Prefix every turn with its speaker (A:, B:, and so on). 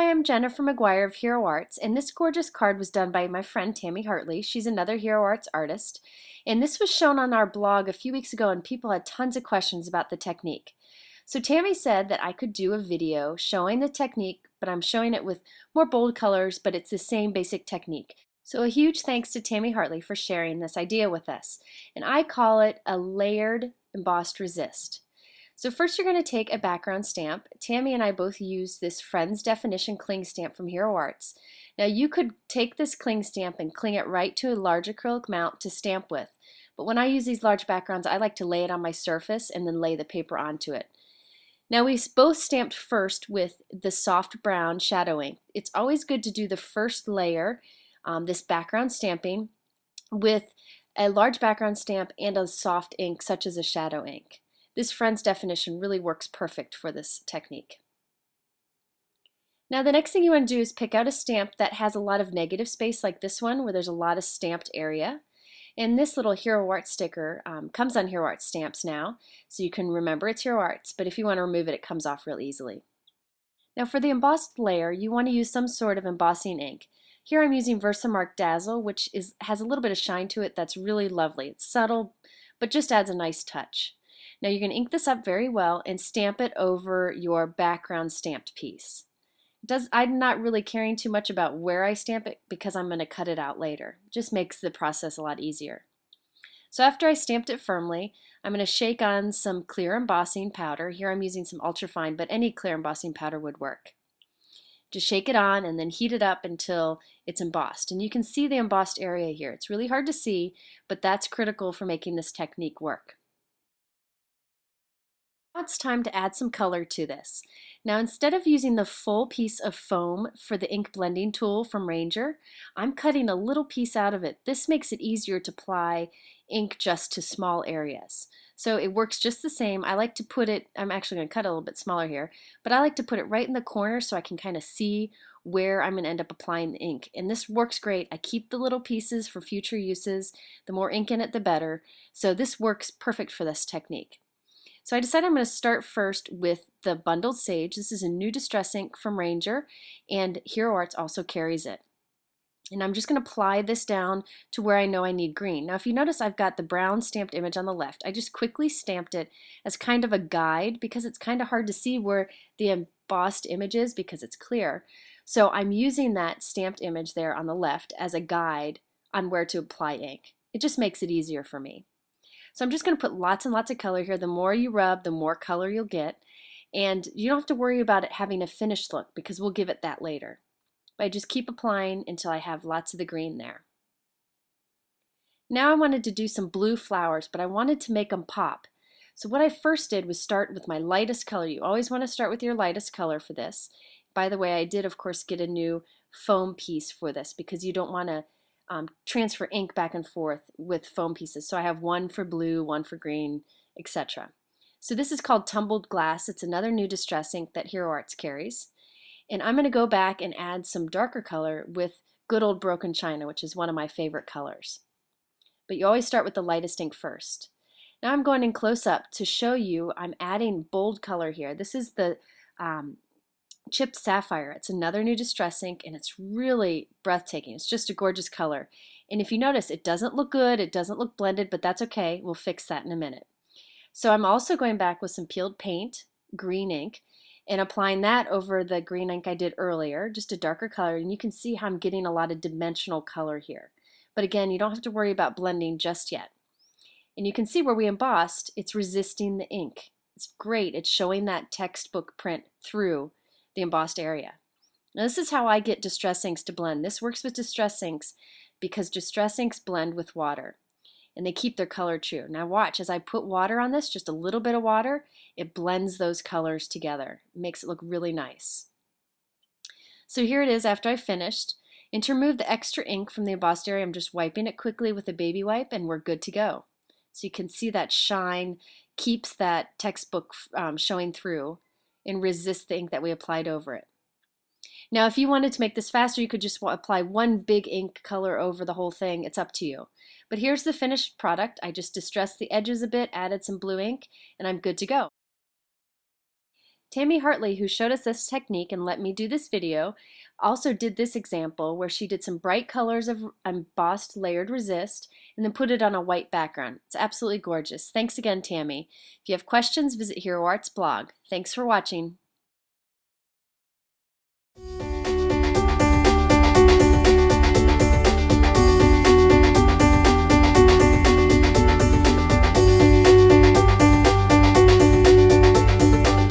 A: Hi, I'm Jennifer McGuire of Hero Arts, and this gorgeous card was done by my friend Tammy Hartley. She's another Hero Arts artist, and this was shown on our blog a few weeks ago, and people had tons of questions about the technique. So Tammy said that I could do a video showing the technique, but I'm showing it with more bold colors, but it's the same basic technique. So a huge thanks to Tammy Hartley for sharing this idea with us, and I call it a layered embossed resist. So first you're going to take a background stamp. Tammy and I both use this Friends Definition cling stamp from Hero Arts. Now you could take this cling stamp and cling it right to a large acrylic mount to stamp with. But when I use these large backgrounds, I like to lay it on my surface and then lay the paper onto it. Now we both stamped first with the soft brown shadow ink. It's always good to do the first layer, this background stamping, with a large background stamp and a soft ink such as a shadow ink. This Friends Definition really works perfect for this technique. Now the next thing you want to do is pick out a stamp that has a lot of negative space like this one where there's a lot of stamped area. And this little Hero Arts sticker comes on Hero Arts stamps now, so you can remember it's Hero Arts, but if you want to remove it, it comes off real easily. Now for the embossed layer, you want to use some sort of embossing ink. Here I'm using Versamark Dazzle, which has a little bit of shine to it that's really lovely. It's subtle, but just adds a nice touch. Now you're going to ink this up very well and stamp it over your background stamped piece. I'm not really caring too much about where I stamp it because I'm going to cut it out later. It just makes the process a lot easier. So after I stamped it firmly, I'm going to shake on some clear embossing powder. Here I'm using some ultrafine, but any clear embossing powder would work. Just shake it on and then heat it up until it's embossed. And you can see the embossed area here. It's really hard to see, but that's critical for making this technique work. Now it's time to add some color to this. Now instead of using the full piece of foam for the ink blending tool from Ranger, I'm cutting a little piece out of it. This makes it easier to apply ink just to small areas. So it works just the same. I like to put it, I'm actually going to cut it a little bit smaller here, but I like to put it right in the corner so I can kind of see where I'm going to end up applying the ink. And this works great. I keep the little pieces for future uses. The more ink in it, the better. So this works perfect for this technique. So I decided I'm going to start first with the Bundled Sage. This is a new distress ink from Ranger, and Hero Arts also carries it. And I'm just going to apply this down to where I know I need green. Now if you notice, I've got the brown stamped image on the left. I just quickly stamped it as kind of a guide because it's kind of hard to see where the embossed image is because it's clear. So I'm using that stamped image there on the left as a guide on where to apply ink. It just makes it easier for me. So I'm just going to put lots and lots of color here. The more you rub, the more color you'll get. And you don't have to worry about it having a finished look because we'll give it that later. But I just keep applying until I have lots of the green there. Now I wanted to do some blue flowers, but I wanted to make them pop. So what I first did was start with my lightest color. You always want to start with your lightest color for this. By the way, I did of course get a new foam piece for this because you don't want to transfer ink back and forth with foam pieces. So I have one for blue, one for green, etc. So this is called Tumbled Glass. It's another new distress ink that Hero Arts carries. And I'm going to go back and add some darker color with Good Old Broken China, which is one of my favorite colors. But you always start with the lightest ink first. Now I'm going in close up to show you I'm adding bold color here. This is the Chipped Sapphire. It's another new distress ink and it's really breathtaking. It's just a gorgeous color. And if you notice, it doesn't look good, it doesn't look blended, but that's okay. We'll fix that in a minute. So I'm also going back with some peeled paint, green ink, and applying that over the green ink I did earlier, just a darker color, and you can see how I'm getting a lot of dimensional color here. But again, you don't have to worry about blending just yet. And you can see where we embossed, it's resisting the ink. It's great. It's showing that textbook print through the embossed area. Now this is how I get distress inks to blend. This works with distress inks because distress inks blend with water and they keep their color true. Now watch, as I put water on this, just a little bit of water, it blends those colors together. It makes it look really nice. So here it is after I finished. And to remove the extra ink from the embossed area, I'm just wiping it quickly with a baby wipe and we're good to go. So you can see that shine keeps that textbook showing through and resist the ink that we applied over it. Now if you wanted to make this faster, you could just apply one big ink color over the whole thing. It's up to you. But here's the finished product. I just distressed the edges a bit, added some blue ink, and I'm good to go. Tammy Hartley, who showed us this technique and let me do this video, also did this example where she did some bright colors of embossed layered resist and then put it on a white background. It's absolutely gorgeous. Thanks again, Tammy. If you have questions, visit Hero Art's blog. Thanks for watching.